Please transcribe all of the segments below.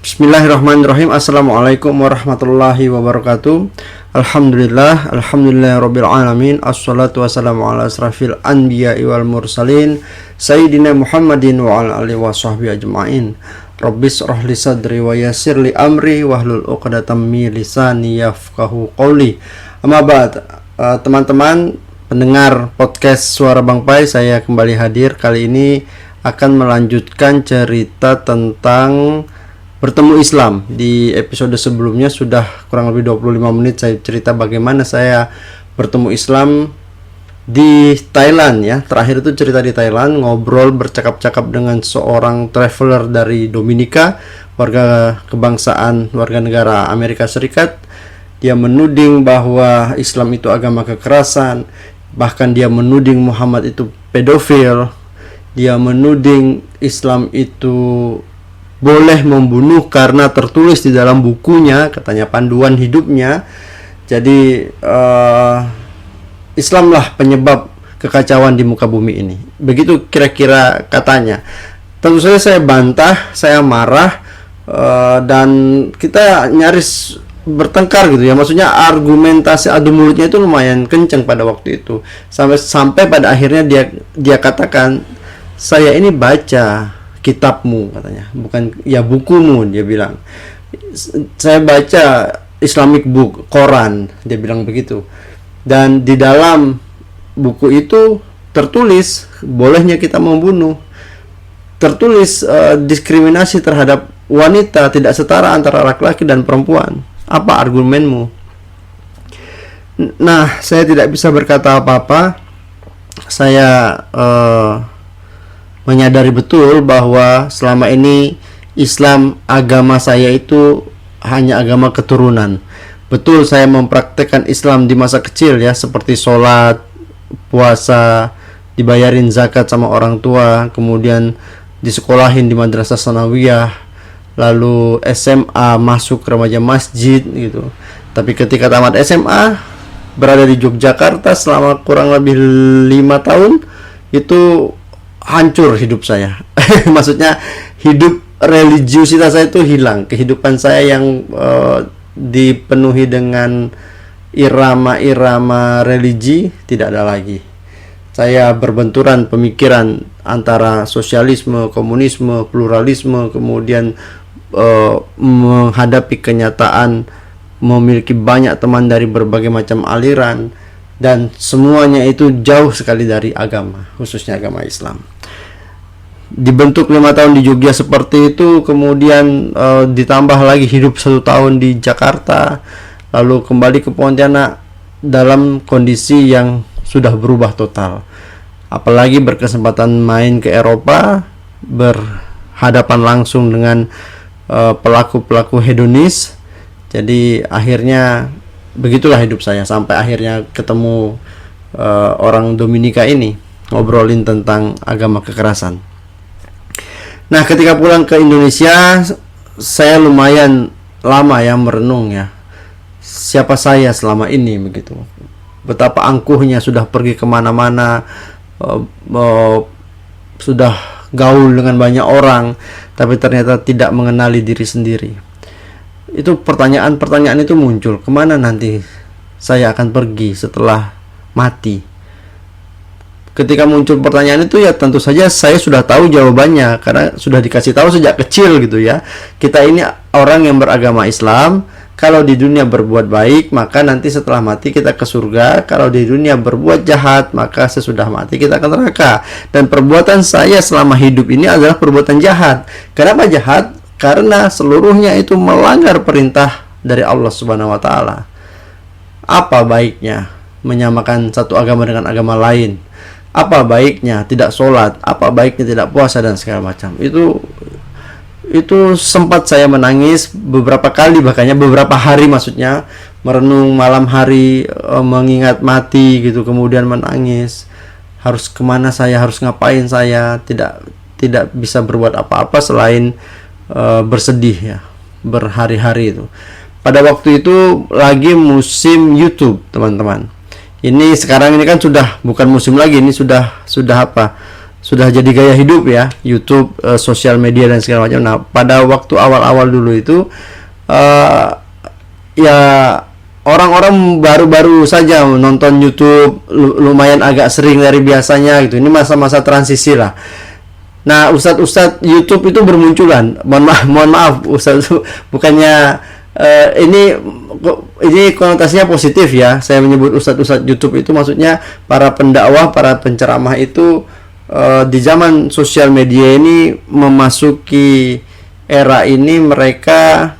Bismillahirrahmanirrahim. Assalamualaikum warahmatullahi wabarakatuh. Alhamdulillahirabbil alamin. Assalatu wassalamu ala asrafil anbiya'i wal mursalin sayyidina Muhammadin wa ala alihi washabbihi ajmain. Rabbis shrah li sadri wa yassir li amri wahlul 'uqdatam min lisani yafqahu qawli. Amma ba'd. Teman-teman pendengar podcast Suara Bang Pai, saya kembali hadir. Kali ini akan melanjutkan cerita tentang bertemu Islam. Di episode sebelumnya sudah kurang lebih 25 menit saya cerita bagaimana saya bertemu Islam di Thailand ya. Terakhir itu cerita di Thailand, ngobrol bercakap-cakap dengan seorang traveler dari Dominika, warga kebangsaan warga negara Amerika Serikat. Dia menuding bahwa Islam itu agama kekerasan, bahkan dia menuding Muhammad itu pedofil. Dia menuding Islam itu boleh membunuh karena tertulis di dalam bukunya, katanya panduan hidupnya. Jadi Islamlah penyebab kekacauan di muka bumi ini. Begitu kira-kira katanya. Tentu saja saya bantah, saya marah, dan kita nyaris bertengkar gitu ya. Maksudnya argumentasi adu mulutnya itu lumayan kencang pada waktu itu. Sampai pada akhirnya dia katakan, "Saya ini baca kitabmu," katanya, bukan ya bukumu, dia bilang. "Saya baca Islamic book, Quran," dia bilang begitu. Dan di dalam buku itu tertulis bolehnya kita membunuh, tertulis diskriminasi terhadap wanita, tidak setara antara laki-laki dan perempuan. Apa argumenmu? Nah, saya tidak bisa berkata apa-apa. Saya menyadari betul bahwa selama ini Islam, agama saya itu hanya agama keturunan. Betul, saya mempraktekkan Islam di masa kecil ya, seperti sholat, puasa, dibayarin zakat sama orang tua, kemudian disekolahin di madrasah sanawiyah, lalu SMA masuk remaja masjid gitu. Tapi ketika tamat SMA, berada di Yogyakarta selama kurang lebih 5 tahun, itu hancur hidup saya. Maksudnya hidup religiusitas saya itu hilang. Kehidupan saya yang dipenuhi dengan irama-irama religi tidak ada lagi. Saya berbenturan pemikiran antara sosialisme, komunisme, pluralisme, kemudian menghadapi kenyataan memiliki banyak teman dari berbagai macam aliran, dan semuanya itu jauh sekali dari agama, khususnya agama Islam. Dibentuk 5 tahun di Jogja seperti itu, kemudian ditambah lagi hidup 1 tahun di Jakarta, lalu kembali ke Pontianak dalam kondisi yang sudah berubah total. Apalagi berkesempatan main ke Eropa, berhadapan langsung dengan pelaku-pelaku hedonis. Jadi akhirnya begitulah hidup saya, sampai akhirnya ketemu orang Dominika ini, ngobrolin tentang agama kekerasan. Nah, ketika pulang ke Indonesia, saya lumayan lama ya merenung ya, siapa saya selama ini begitu. Betapa angkuhnya sudah pergi kemana-mana, sudah gaul dengan banyak orang, tapi ternyata tidak mengenali diri sendiri. Itu pertanyaan-pertanyaan itu muncul, kemana nanti saya akan pergi setelah mati? Ketika muncul pertanyaan itu ya tentu saja saya sudah tahu jawabannya, karena sudah dikasih tahu sejak kecil gitu ya. Kita ini orang yang beragama Islam, kalau di dunia berbuat baik maka nanti setelah mati kita ke surga, kalau di dunia berbuat jahat maka sesudah mati kita ke neraka. Dan perbuatan saya selama hidup ini adalah perbuatan jahat. Kenapa jahat? Karena seluruhnya itu melanggar perintah dari Allah Subhanahu wa taala. Apa baiknya menyamakan satu agama dengan agama lain? Apa baiknya tidak sholat? Apa baiknya tidak puasa dan segala macam? Itu sempat saya menangis beberapa kali, bahkannya beberapa hari, maksudnya merenung malam hari, mengingat mati gitu, kemudian menangis. Harus kemana saya? Harus ngapain saya? Tidak bisa berbuat apa-apa selain bersedih ya, berhari-hari itu. Pada waktu itu lagi musim YouTube, teman-teman. Ini sekarang ini kan sudah bukan musim lagi, ini sudah sudah jadi gaya hidup ya, YouTube, sosial media dan segala macam. Nah, pada waktu awal-awal dulu itu ya orang-orang baru-baru saja nonton YouTube, lumayan agak sering dari biasanya gitu. Ini masa-masa transisi lah. Nah, ustadz YouTube itu bermunculan. Mohon maaf ustadz, bukannya ini konotasinya positif ya. Saya menyebut ustadz YouTube itu maksudnya para pendakwah, para penceramah itu di zaman sosial media ini memasuki era ini, mereka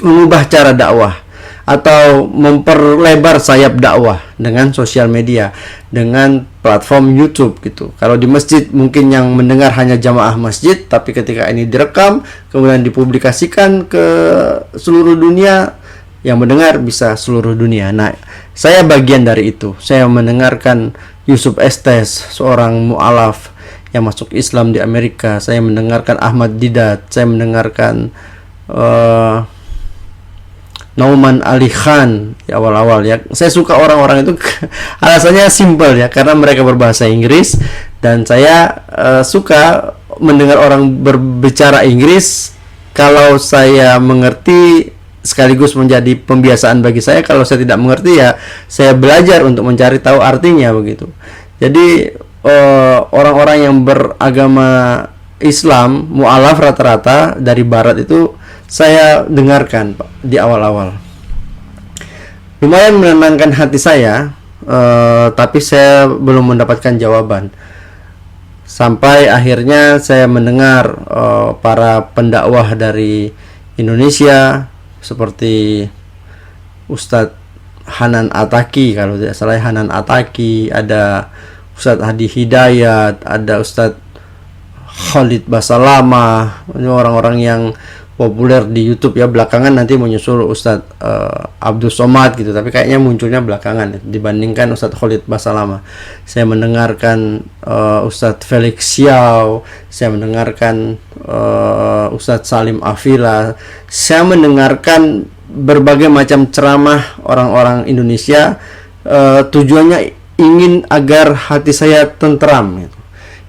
mengubah cara dakwah atau memperlebar sayap dakwah dengan sosial media, dengan platform YouTube gitu. Kalau di masjid mungkin yang mendengar hanya jamaah masjid, tapi ketika ini direkam kemudian dipublikasikan ke seluruh dunia, yang mendengar bisa seluruh dunia. Nah, saya bagian dari itu. Saya mendengarkan Yusuf Estes, seorang mu'alaf yang masuk Islam di Amerika. Saya mendengarkan Ahmad Didat. Saya mendengarkan Nauman Ali Khan di awal-awal ya. Saya suka orang-orang itu alasannya simple ya, karena mereka berbahasa Inggris dan saya suka mendengar orang berbicara Inggris. Kalau saya mengerti, sekaligus menjadi pembiasaan bagi saya. Kalau saya tidak mengerti ya saya belajar untuk mencari tahu artinya begitu. Jadi orang-orang yang beragama Islam mu'alaf rata-rata dari barat itu saya dengarkan Pak di awal-awal. Lumayan menenangkan hati saya, tapi saya belum mendapatkan jawaban. Sampai akhirnya saya mendengar para pendakwah dari Indonesia seperti Ustadz Hanan Ataki, kalau tidak salah Hanan Ataki, ada Ustadz Hadi Hidayat, ada Ustadz Khalid Basalamah. Ini orang-orang yang populer di YouTube ya. Belakangan nanti menyusul Ustadz Abdul Somad gitu, tapi kayaknya munculnya belakangan ya, dibandingkan Ustadz Khalid Basalamah. Saya mendengarkan Ustadz Felix Xiao, saya mendengarkan Ustadz Salim Afila, saya mendengarkan berbagai macam ceramah orang-orang Indonesia. Tujuannya ingin agar hati saya tentram gitu.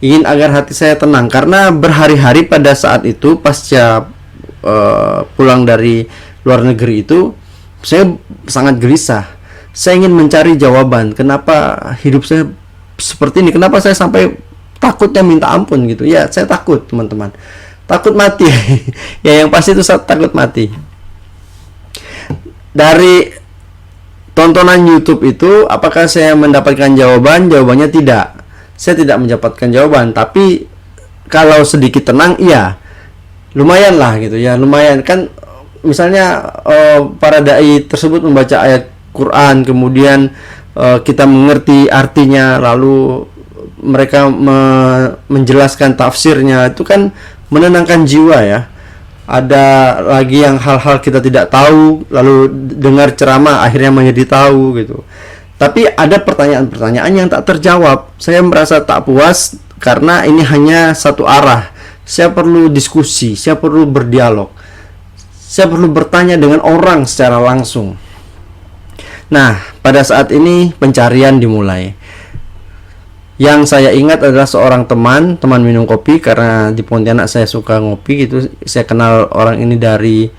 Ingin agar hati saya tenang, karena berhari-hari pada saat itu pasca pulang dari luar negeri itu saya sangat gelisah. Saya ingin mencari jawaban kenapa hidup saya seperti ini, kenapa saya sampai takutnya minta ampun gitu ya. Saya takut teman-teman, takut mati. Ya yang pasti itu saya takut mati. Dari tontonan YouTube itu apakah saya mendapatkan jawaban? Jawabannya tidak. Saya tidak mendapatkan jawaban, tapi kalau sedikit tenang iya, lumayan lah gitu ya. Lumayan kan, misalnya para dai tersebut membaca ayat Quran, kemudian kita mengerti artinya, lalu mereka menjelaskan tafsirnya, itu kan menenangkan jiwa ya. Ada lagi yang hal-hal kita tidak tahu, lalu dengar ceramah akhirnya menjadi tahu gitu. Tapi ada pertanyaan-pertanyaan yang tak terjawab. Saya merasa tak puas karena ini hanya satu arah. Saya perlu diskusi, saya perlu berdialog, saya perlu bertanya dengan orang secara langsung. Nah, pada saat ini pencarian dimulai. Yang saya ingat adalah seorang teman minum kopi, karena di Pontianak saya suka ngopi gitu. Saya kenal orang ini dari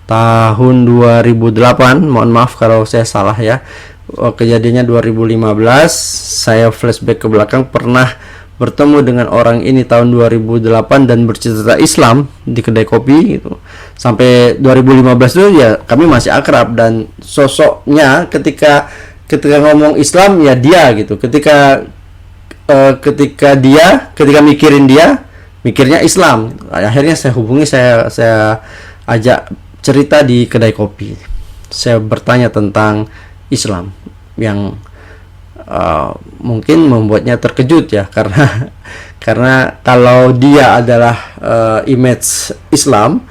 tahun 2008, mohon maaf kalau saya salah ya. Kejadiannya 2015, saya flashback ke belakang, pernah bertemu dengan orang ini tahun 2008 dan bercerita Islam di kedai kopi gitu. Sampai 2015 itu ya kami masih akrab, dan sosoknya ketika ngomong Islam ya dia gitu. Ketika mikirin dia, mikirnya Islam. Akhirnya saya hubungi, saya ajak cerita di kedai kopi. Saya bertanya tentang Islam yang mungkin membuatnya terkejut ya, karena kalau dia adalah image Islam,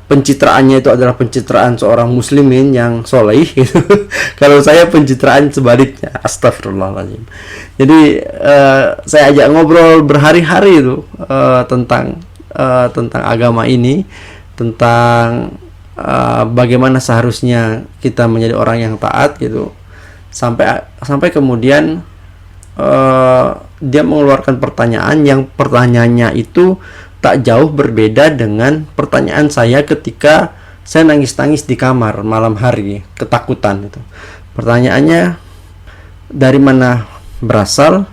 pencitraannya itu adalah pencitraan seorang muslimin yang soleh gitu. Kalau saya pencitraan sebaliknya, astagfirullahaladzim. Jadi saya ajak ngobrol berhari-hari itu tentang agama ini, tentang bagaimana seharusnya kita menjadi orang yang taat gitu. Sampai kemudian dia mengeluarkan pertanyaan yang pertanyaannya itu tak jauh berbeda dengan pertanyaan saya ketika saya nangis-nangis di kamar malam hari, ketakutan itu. Pertanyaannya, dari mana berasal,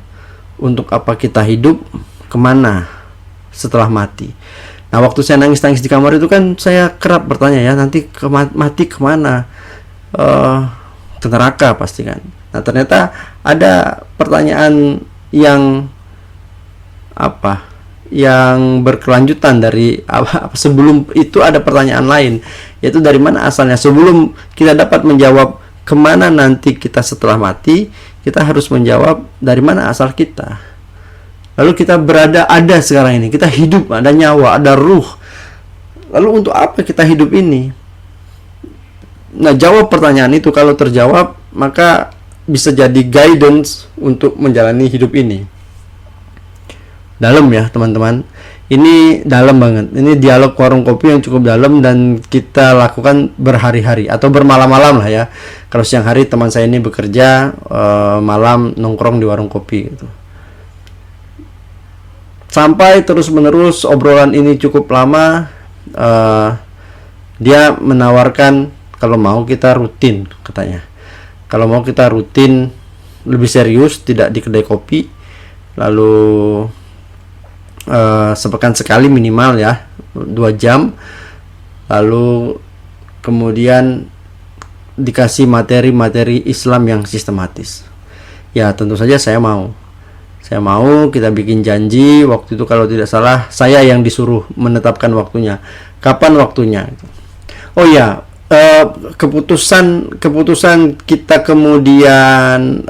untuk apa kita hidup, kemana setelah mati. Nah, waktu saya nangis-nangis di kamar itu kan saya kerap bertanya, ya nanti mati kemana? Ke neraka pasti kan. Nah, ternyata ada pertanyaan yang yang berkelanjutan dari sebelum itu. Ada pertanyaan lain, yaitu dari mana asalnya. Sebelum kita dapat menjawab kemana nanti kita setelah mati, kita harus menjawab dari mana asal kita. Lalu kita ada sekarang ini, kita hidup, ada nyawa, ada ruh. Lalu untuk apa kita hidup ini? Nah, jawab pertanyaan itu. Kalau terjawab, maka bisa jadi guidance untuk menjalani hidup ini. Dalam ya teman-teman, ini dalam banget. Ini dialog warung kopi yang cukup dalam dan kita lakukan berhari-hari atau bermalam-malam lah ya. Kalau siang hari teman saya ini bekerja, malam nongkrong di warung kopi gitu. Sampai terus-menerus obrolan ini cukup lama. Dia menawarkan kalau mau kita rutin, katanya. Kalau mau kita rutin lebih serius, tidak di kedai kopi, lalu sepekan sekali minimal ya, 2 jam, lalu kemudian dikasih materi-materi Islam yang sistematis. Ya tentu saja saya mau, kita bikin janji. Waktu itu kalau tidak salah saya yang disuruh menetapkan waktunya, kapan waktunya. Oh ya, keputusan kita kemudian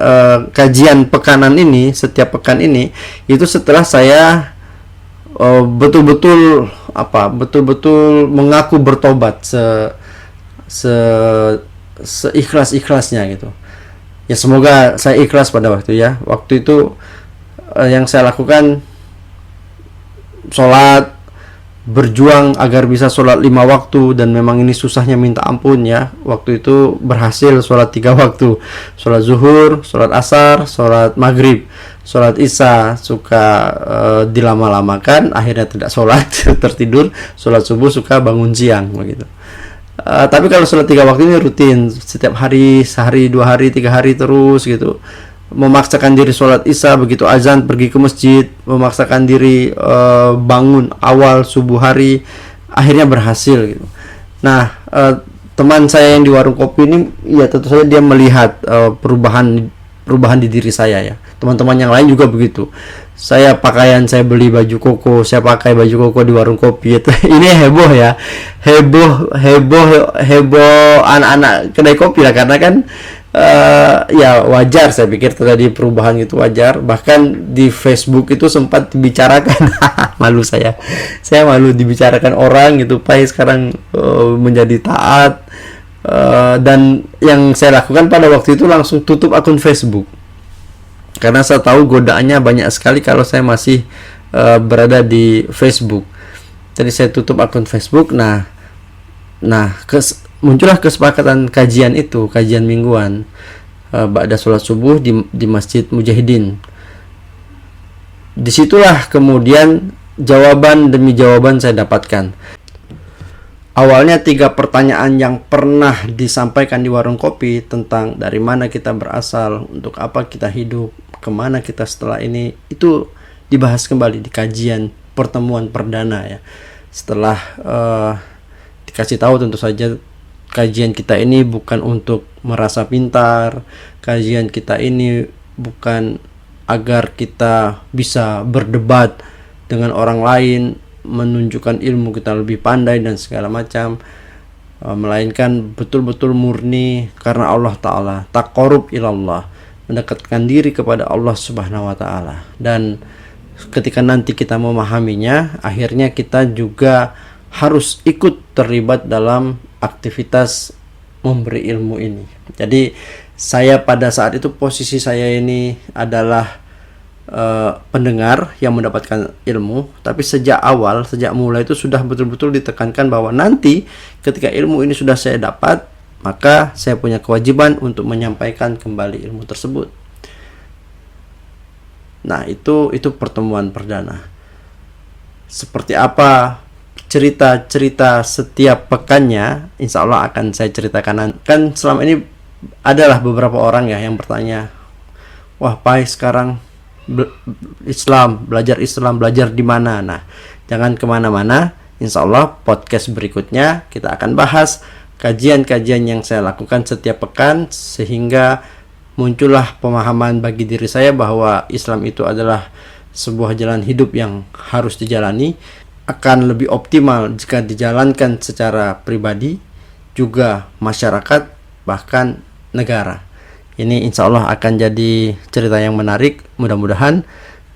kajian pekanan ini, setiap pekan ini, itu setelah saya betul-betul mengaku bertobat seikhlas-ikhlasnya gitu. Ya semoga saya ikhlas pada waktu itu. Yang saya lakukan sholat, berjuang agar bisa sholat 5 waktu, dan memang ini susahnya minta ampun ya. Waktu itu berhasil sholat 3 waktu, sholat zuhur, sholat asar, sholat maghrib, sholat isya suka dilama-lamakan, akhirnya tidak sholat tertidur. Sholat subuh suka bangun siang begitu. Tapi kalau sholat 3 waktu ini rutin, setiap hari, sehari, 2 hari, 3 hari terus gitu. Memaksakan diri sholat isya, begitu azan pergi ke masjid, memaksakan diri bangun awal subuh hari, akhirnya berhasil gitu. Nah, teman saya yang di warung kopi ini, ya tentu saja dia melihat perubahan di diri saya ya. Teman-teman yang lain juga begitu. Saya beli baju koko, saya pakai baju koko di warung kopi itu. Ini heboh ya, heboh anak-anak kedai kopi lah, karena kan ya wajar, saya pikir terjadi perubahan itu wajar. Bahkan di Facebook itu sempat dibicarakan malu saya malu dibicarakan orang gitu, Pai sekarang menjadi taat. Dan yang saya lakukan pada waktu itu langsung tutup akun Facebook, karena saya tahu godaannya banyak sekali kalau saya masih berada di Facebook. Jadi saya tutup akun Facebook. Nah muncullah kesepakatan kajian itu, kajian mingguan ba'da sholat subuh di Masjid Mujahidin. Disitulah kemudian jawaban demi jawaban saya dapatkan. Awalnya 3 pertanyaan yang pernah disampaikan di warung kopi tentang dari mana kita berasal, untuk apa kita hidup, kemana kita setelah ini, itu dibahas kembali di kajian pertemuan perdana ya. Setelah dikasih tahu tentu saja kajian kita ini bukan untuk merasa pintar, kajian kita ini bukan agar kita bisa berdebat dengan orang lain, menunjukkan ilmu kita lebih pandai dan segala macam, melainkan betul-betul murni karena Allah Ta'ala, taqarrub ilallah, mendekatkan diri kepada Allah Subhanahu wa Ta'ala. Dan ketika nanti kita memahaminya, akhirnya kita juga harus ikut terlibat dalam aktivitas memberi ilmu ini. Jadi saya pada saat itu, posisi saya ini adalah pendengar yang mendapatkan ilmu, tapi sejak mulai itu sudah betul-betul ditekankan bahwa nanti ketika ilmu ini sudah saya dapat, maka saya punya kewajiban untuk menyampaikan kembali ilmu tersebut. Nah, itu pertemuan perdana. Seperti apa cerita-cerita setiap pekannya, insya Allah akan saya ceritakan. Kan selama ini adalah beberapa orang ya yang bertanya, wah Pai sekarang belajar Islam, belajar di mana? Nah, jangan kemana-mana. Insya Allah podcast berikutnya kita akan bahas kajian-kajian yang saya lakukan setiap pekan, sehingga muncullah pemahaman bagi diri saya bahwa Islam itu adalah sebuah jalan hidup yang harus dijalani, akan lebih optimal jika dijalankan secara pribadi, juga masyarakat, bahkan negara. Ini insya Allah akan jadi cerita yang menarik. Mudah-mudahan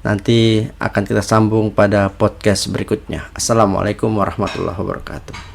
nanti akan kita sambung pada podcast berikutnya. Assalamualaikum warahmatullahi wabarakatuh.